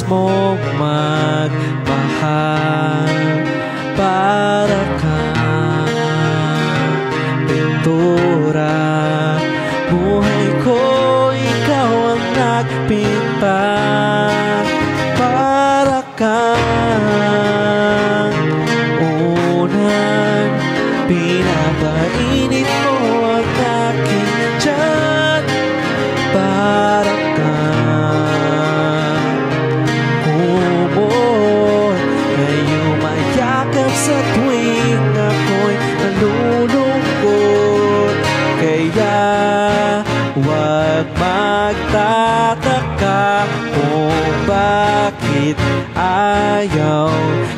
mong magmahal. Para kang pintura, buhay ko ikaw ang nagpinta. Para kang unan, pinapainit mo ang aking tiyan. Para kang humor, ngayong mayakap sa tuwing ako'y nalulungkot. Kaya huwag magtataka kung bakit ayaw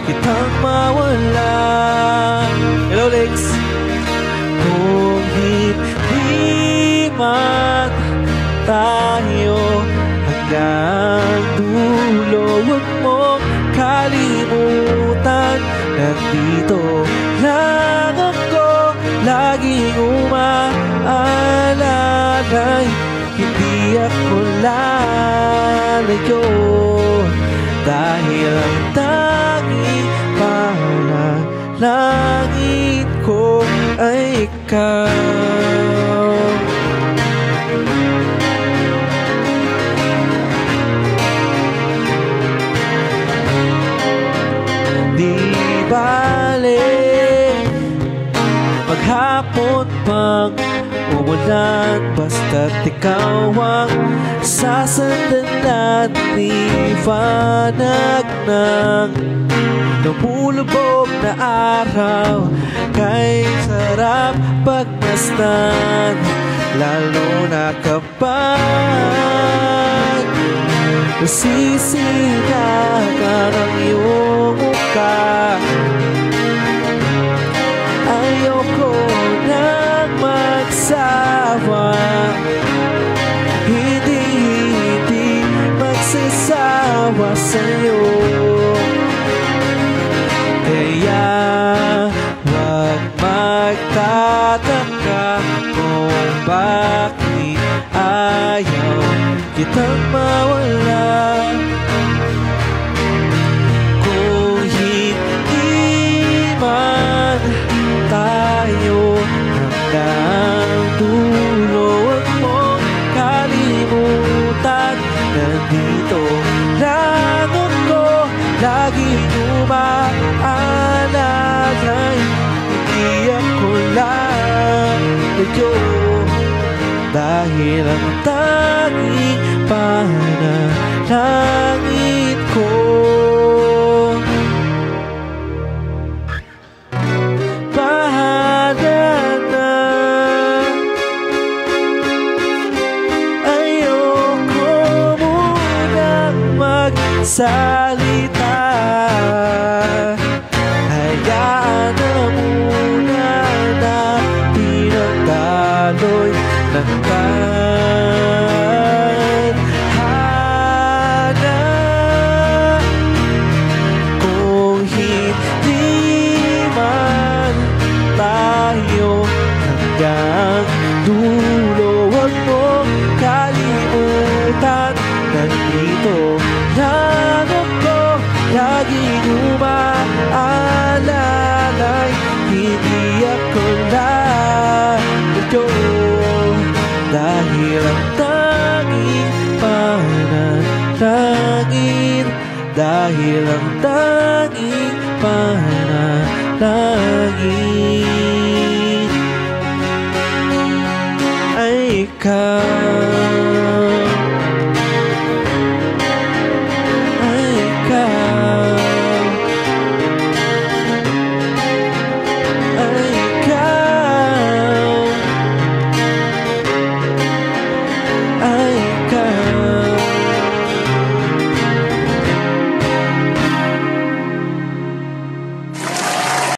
kitang mawala. Hello, Lex! Kung hindi man tayo hanggang dulo, huwag mong kalimutan. Nandito lang ako, laging umaalalay. Hindi ako lalayo, dahil ang tanging panalangin ko ay ikaw. Di bale maghapon pang umulan, basta't ikaw ang sasandan at liwanag ng lumulubog na araw. Kay sarap pagmasdan, lalo na kapag nasisiyakan ang iyong mukha. Ayoko nang magsawa, hindi magsasawa sa'yo. Kaya huwag magtataka kung bakit ayaw kitang mawala. Kung hindi man tayo hanggang dulo, huwag mong kalimutan. Nandito lang ako, laging umaalalay. Hindi ako lalayo, dahil ang tanging panalangin ko salita. Hayaan na muna natin ang daloy ng tadhana. Kung hindi man tayo hanggang dulo, huwag mong kalimutan. Nandito lang ako, laging umaalalay. Hindi ako lalayo, dahil ang tanging panalangin, dahil ang tanging panalangin ay ikaw.